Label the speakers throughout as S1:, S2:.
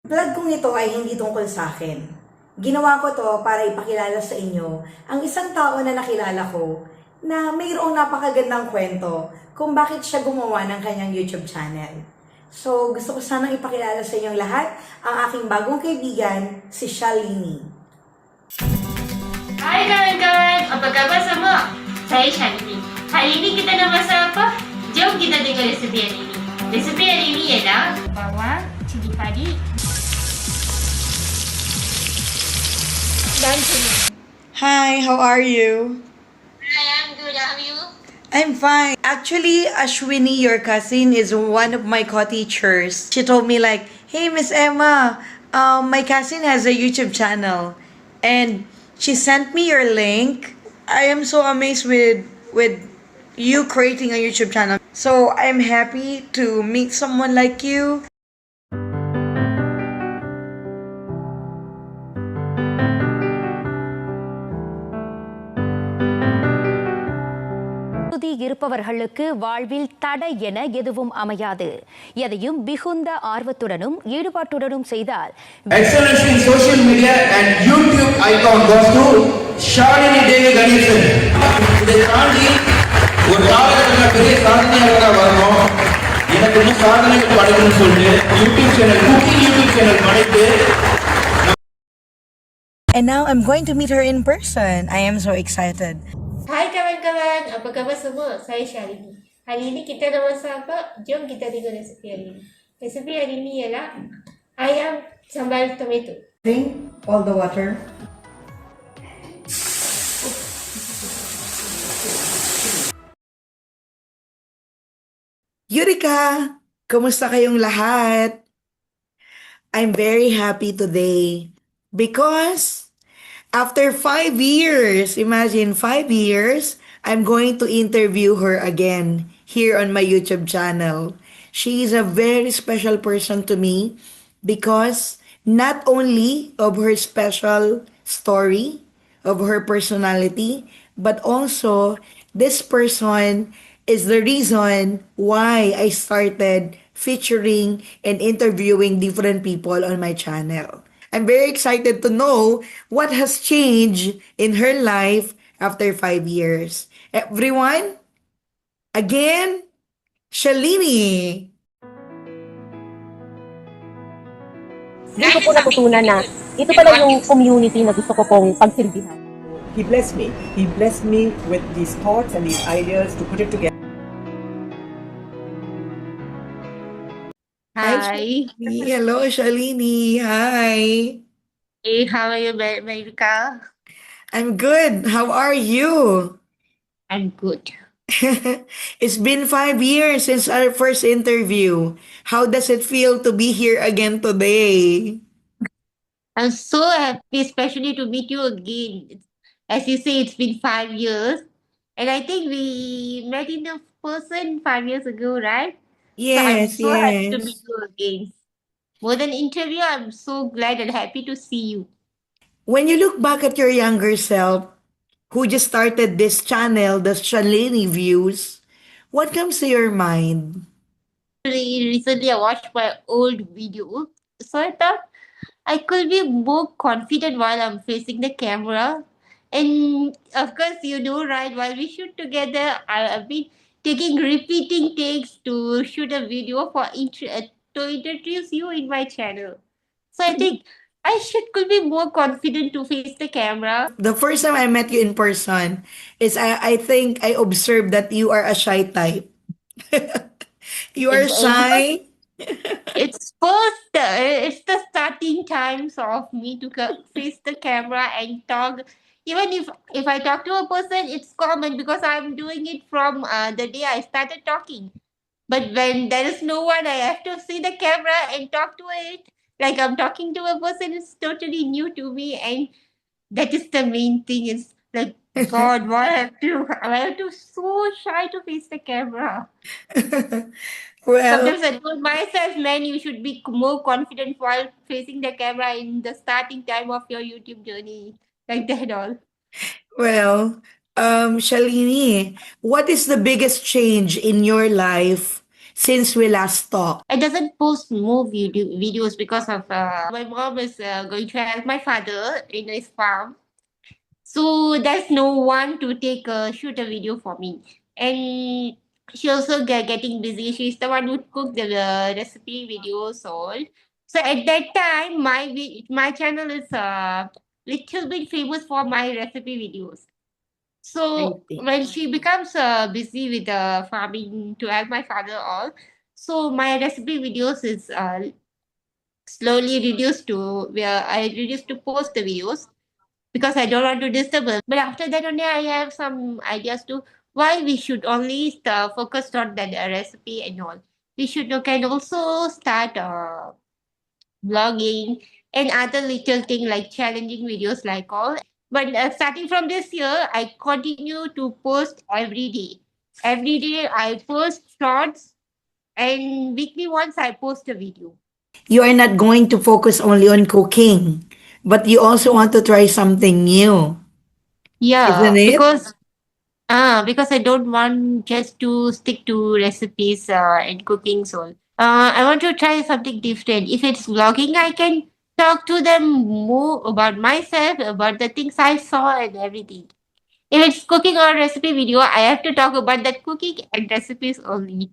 S1: Vlog kong ito ay hindi tungkol sa akin. Ginawa ko to para ipakilala sa inyo ang isang tao na nakilala ko na mayroong napakagandang kwento kung bakit siya gumawa ng kanyang YouTube channel. So, gusto ko sanang ipakilala sa inyong lahat ang aking bagong kaibigan, si Shalini.
S2: Hai kawan-kawan, apa kabar semua? Saya Shalini. Hari ini kita nak masak apa? Jom kita tengok resepi hari ini. Resepi hari ini ialah bawang, cili padi dan cili.
S1: Hi, how are you?
S2: Hi, I'm good. How are you?
S1: I'm fine. Actually, Ashwini, your cousin, is one of my co-teachers. She told me like, "Hey, Miss Emma, my cousin has a YouTube channel," and she sent me your link. I am so amazed with you creating a YouTube channel. So I'm happy to meet someone like you.
S3: தகுதி இருப்பவர்களுக்கு வாழ்வில் தடை என எதுவும் அமையாது. எதையும் மிகுந்த ஆர்வத்துடனும் ஈடுபாட்டுடனும் செய்தால்
S4: Excellence in social media and YouTube icon goes to Shalini Ganesan. இதை தாண்டி ஒரு காலகட்டத்தில் பெரிய சாதனையாளராக வரணும், எனக்கு இன்னும் சாதனைகள் படைக்கணும்னு சொல்லிட்டு YouTube channel cooking YouTube channel படைத்து
S1: And now I'm going to meet her in person. I am so excited.
S2: Hai kawan-kawan, apa khabar semua? Saya Shalini. Hari ini kita nak masak apa? Jom kita tengok resepi hari ini. Resepi hari ini ialah ayam sambal tomato.
S1: Drink all the water. Eureka! Kumusta kayong lahat? I'm very happy today because after 5 years, imagine 5 years, I'm going to interview her again here on my YouTube channel. She is a very special person to me because not only of her special story, of her personality, but also this person is the reason why I started featuring and interviewing different people on my channel. I'm very excited to know what has changed in her life after 5 years. Everyone, again, Shalini.
S5: Doon ko po natutunan na ito pala yung community na gusto ko pong pagsilbihan.
S6: He blessed me. He blessed me with these thoughts and these ideas to put it together.
S2: Hi.
S1: Hello, Shalini. Hi.
S2: Hey, how are you, America?
S1: I'm good. How are you?
S2: I'm good.
S1: It's been 5 years since our first interview. How does it feel to be here again today?
S2: I'm so happy, especially to meet you again. As you say, it's been 5 years. And I think we met in the person 5 years ago, right? So I'm
S1: Yes,
S2: so happy to meet
S1: yes.
S2: you again. More than interview, I'm so glad and happy to see you.
S1: When you look back at your younger self, who just started this channel, the Shalini Views, what comes to your mind?
S2: Recently, I watched my old video. So I thought I could be more confident while I'm facing the camera. And of course, you know, right, while we shoot together, I've been taking repeating takes to shoot a video to introduce you in my channel. So I think I should could be more confident to face the camera.
S1: The first time I met you in person is I think I observed that you are a shy type. You are
S2: Because
S1: shy.
S2: it's the starting times of me to face the camera and talk. Even if I talk to a person, it's common because I'm doing it from the day I started talking. But when there is no one, I have to see the camera and talk to it. Like I'm talking to a person is totally new to me, and that is the main thing. Is like God, why I have to so shy to face the camera.
S1: Well,
S2: Sometimes I told myself, man, you should be more confident while facing the camera in the starting time of your YouTube journey. Like that all.
S1: Shalini, what is the biggest change in your life since we last talked?
S2: I doesn't post more videos because of my mom is going to help my father in his farm. So there's no one to take shoot a video for me. And she also getting busy. She's the one who cook the recipe videos all. So at that time, my channel is little bit famous for my recipe videos.
S1: I
S2: So
S1: see.
S2: when she becomes busy with farming to help my father all, so my recipe videos is slowly reduced to where I reduced to post the videos because I don't want to disturb her. But after that only I have some ideas to why we should only focus on that recipe and all. We should can also start vlogging and other little thing like challenging videos like all. But starting from this year, I continue to post every day. Every day I post shorts and weekly once I post a video.
S1: You are not going to focus only on cooking, but you also want to try something new, isn't
S2: Yeah,
S1: it?
S2: because I don't want just to stick to recipes and cooking so. I want to try something different. If it's vlogging, I can talk to them more about myself, about the things I saw and everything. If it's cooking or recipe video, I have to talk about that cooking and recipes only.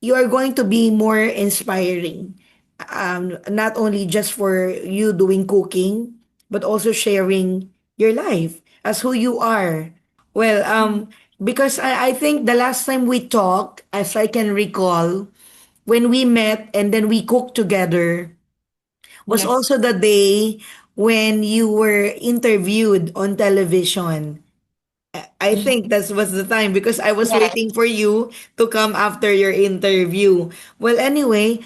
S1: You are going to be more inspiring. Not only just for you doing cooking, but also sharing your life as who you are. Well, because I think the last time we talked, as I can recall, when we met and then we cooked together, was
S2: Yes.
S1: also the day when you were interviewed on television. I think that was the time because I was
S2: Yes.
S1: waiting for you to come after your interview. Well, anyway,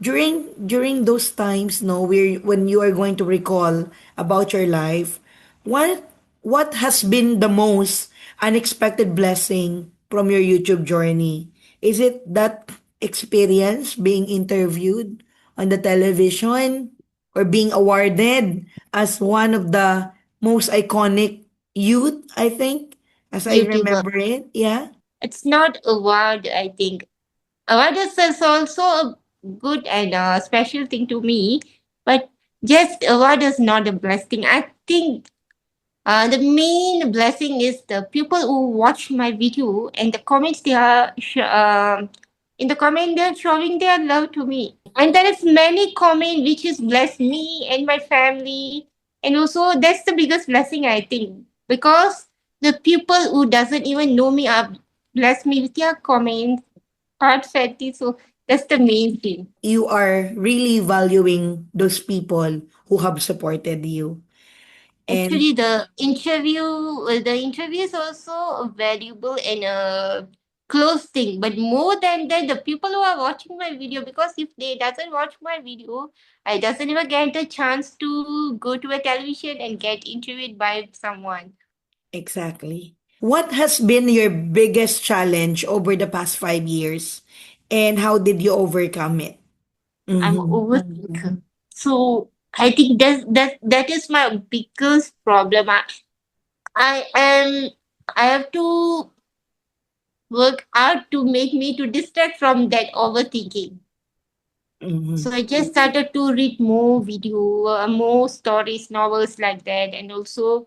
S1: during those times, no, where when you are going to recall about your life, what what has been the most unexpected blessing from your YouTube journey? Is it that experience being interviewed on the television or being awarded as one of the most iconic youth, I think, as I
S2: YouTuber.
S1: remember it. Yeah,
S2: It's not a word, I think. Awareness is also a good and special thing to me, but just award is not a blessing. I think the main blessing is the people who watch my video and the comments they are in the comment they're showing their love to me. And there is many comment which has blessed me and my family, and also that's the biggest blessing I think because the people who doesn't even know me are blessed me with their comments heartfelt. So that's the main thing.
S1: you are really valuing those people who have supported you. And
S2: Actually, the interview is also valuable and a close thing. But more than that, the people who are watching my video, because if they doesn't watch my video, I doesn't even get a chance to go to a television and get interviewed by someone.
S1: exactly. What has been your biggest challenge over the past 5 years? And how did you overcome it?
S2: I'm
S1: Mm-hmm.
S2: overthinker. So I think that is my biggest problem. I am I have to work hard to make me to distract from that overthinking.
S1: Mm-hmm.
S2: So I just started to read more video, more stories, novels like that, and also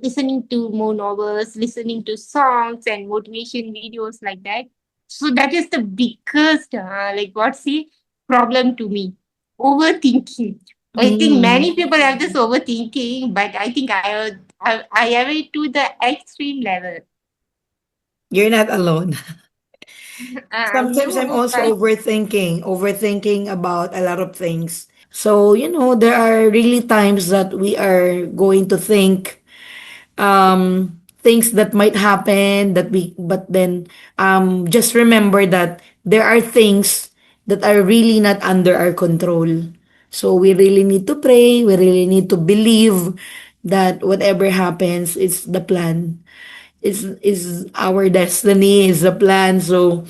S2: listening to more novels, listening to songs and motivation videos like that. So that is the biggest, like what's the problem to me? Overthinking. I think
S1: Mm.
S2: many people have this overthinking, but I think I have it to the extreme level.
S1: You're not alone. Sometimes I'm
S2: You
S1: also
S2: guys,
S1: overthinking about a lot of things. So, there are really times that we are going to think things that might happen but then just remember that there are things that are really not under our control. So we really need to pray, we really need to believe that whatever happens is the plan. Is our destiny, is the plan. So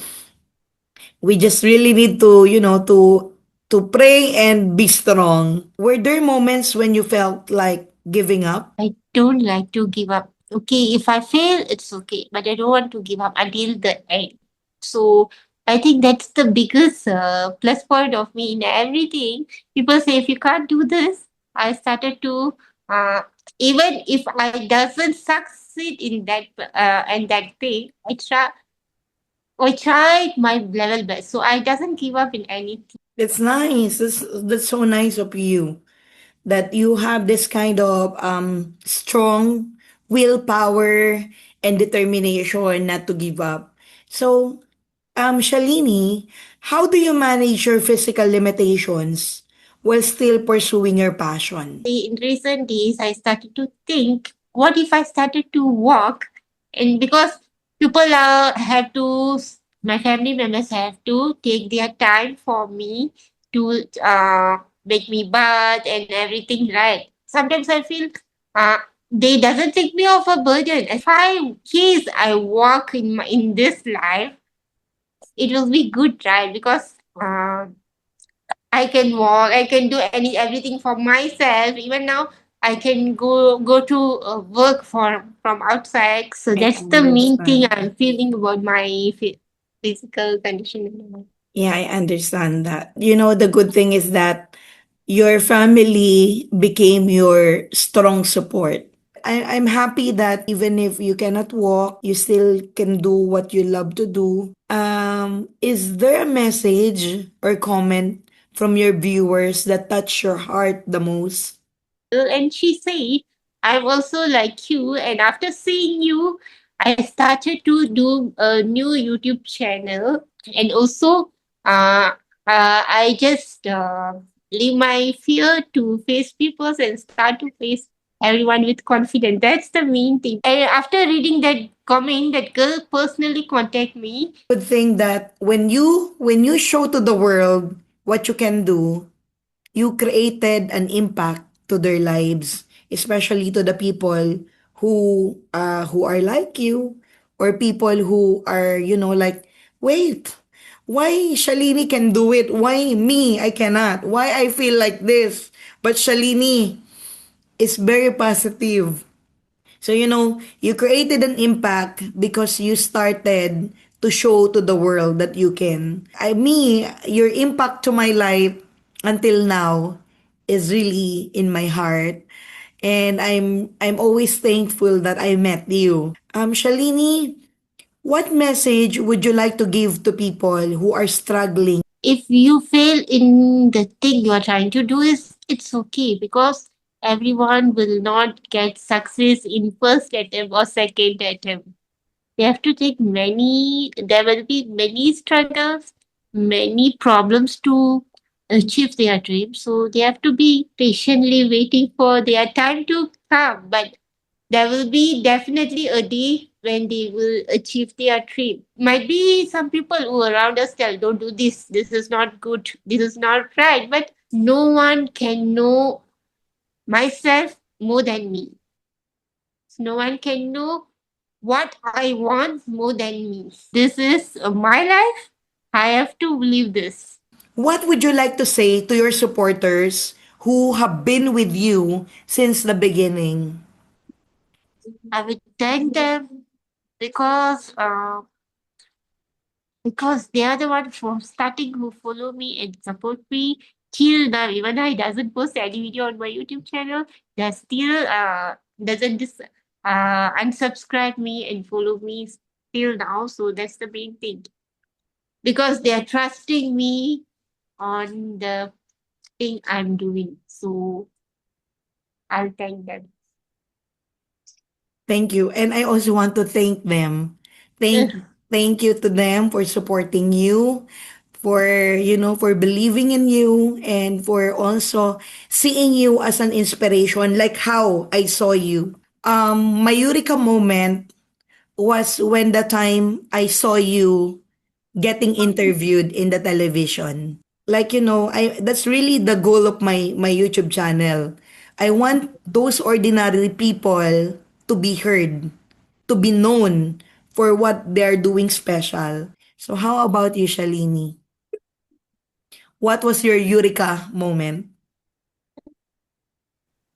S1: we just really need to, to pray and be strong. Were there moments when you felt like giving up?
S2: I don't like to give up. Okay, if I fail, it's okay, but I don't want to give up until the end. So I think that's the biggest plus point of me in everything. People say if you can't do this, I started to uh, even if I doesn't succeed in that and that thing, I tried my level best. So I doesn't give up in anything.
S1: That's nice. That's so nice of you that you have this kind of strong willpower and determination not to give up. So, Shalini, how do you manage your physical limitations while still pursuing your passion?
S2: In recent days, I started to think, what if I started to walk? And because people have to, my family members have to take their time for me to make me bath and everything right. Sometimes I feel uh, they doesn't take me off a burden. If I case I walk in this life, it will be good, right? Because I can walk, I can do everything for myself. Even now, I can go to work from outside. So
S1: I
S2: that's the main thing
S1: understand.
S2: I'm feeling about my physical condition.
S1: Yeah, I understand that. You know, the good thing is that your family became your strong support. I'm happy that even if you cannot walk, you still can do what you love to do. Is there a message or comment from your viewers that touch your heart the most?
S2: And she said, I'm also like you. And after seeing you, I started to do a new YouTube channel. And also, I just leave my fear to face people and start to face everyone with confidence. That's the main thing. And after reading that comment, that girl personally contact me.
S1: Good thing that when you show to the world what you can do, you created an impact to their lives, especially to the people who are like you, or people who are, like, wait, why Shalini can do it, why me I cannot, why I feel like this, but Shalini is very positive. So, you created an impact because you started to show to the world that you can. Your impact to my life until now is really in my heart. And I'm always thankful that I met you. Shalini, what message would you like to give to people who are struggling?
S2: If you fail in the thing you are trying to do, is it's okay, because everyone will not get success in first attempt or second attempt. They have to take many, there will be many struggles, many problems to achieve their dream. So they have to be patiently waiting for their time to come. But there will be definitely a day when they will achieve their dream. Might be some people who around us tell, don't do this, this is not good, this is not right. But no one can know myself more than me. No one can know what I want more than me. This is my life. I have to live this.
S1: What would you like to say to your supporters who have been with you since the beginning?
S2: I will thank them because they are the one from starting who follow me and support me till now. Even I doesn't post any video on my YouTube channel, they still doesn't unsubscribe me and follow me till now. So that's the main thing, because they are trusting me on the thing I'm doing. So I'll thank them.
S1: Thank you. And I also want to thank them. Thank you to them for supporting you, for for believing in you, and for also seeing you as an inspiration like how I saw you. My eureka moment was when the time I saw you getting interviewed in the television. Like, I that's really the goal of my YouTube channel. I want those ordinary people to be heard, to be known for what they're doing special. So how about you, Shalini? What was your eureka moment?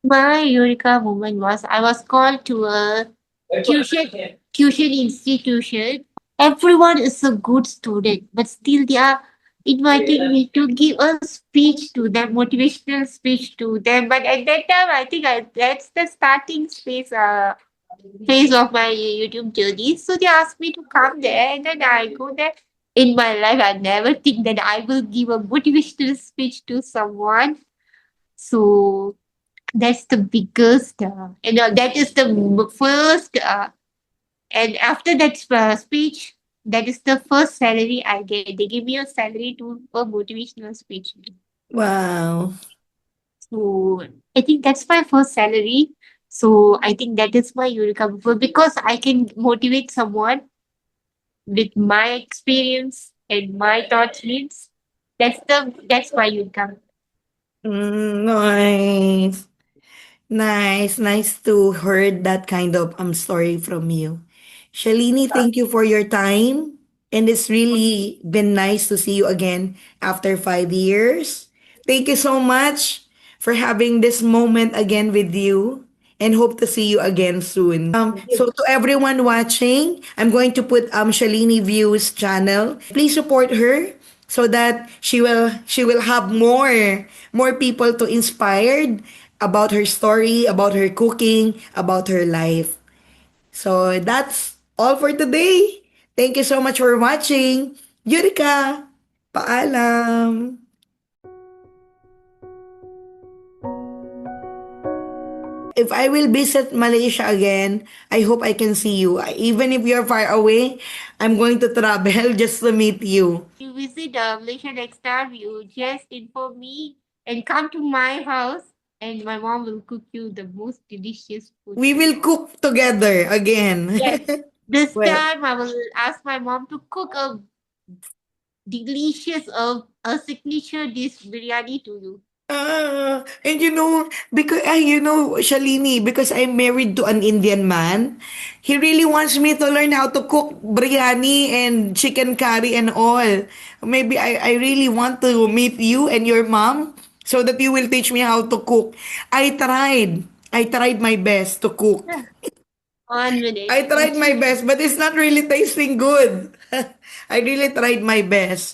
S2: My eureka moment was I was called to a tuition institution. Everyone is a good student, but still they are inviting me to give a speech to them, motivational speech to them. But at that time, I think that's the starting phase of my YouTube journey. So they asked me to come there, and then I go there. In my life, I never think that I will give a motivational speech to someone. So that's the biggest, that is the first, and after that speech, that is the first salary I get. They give me a salary to a motivational speech.
S1: Wow.
S2: So I think that's my first salary. So I think that is my Eureka Bubble because I can motivate someone with my experience and my thoughts needs. That's my Eureka.
S1: Nice. Nice to heard that kind of story from you. Shalini, thank you for your time. And it's really been nice to see you again after 5 years. Thank you so much for having this moment again with you and hope to see you again soon. So to everyone watching, I'm going to put Shalini Views channel. Please support her so that she will have more people to inspired about her story, about her cooking, about her life. So that's all for today. Thank you so much for watching. Yurika, paalam. If I will visit Malaysia again, I hope I can see you. Even if you're far away, I'm going to travel just to meet you.
S2: You visit Malaysia next time, you just inform me and come to my house, and my mom will cook you the most delicious food.
S1: We will cook together again.
S2: Yes. This
S1: Well,
S2: time, I will ask my mom to cook a delicious, a signature dish biryani to you.
S1: and because Shalini, because I'm married to an Indian man, he really wants me to learn how to cook biryani and chicken curry and all. Maybe I really want to meet you and your mom so that you will teach me how to cook. I tried. I tried my best to cook.
S2: 1 minute.
S1: I tried my best, but it's not really tasting good. I really tried my best.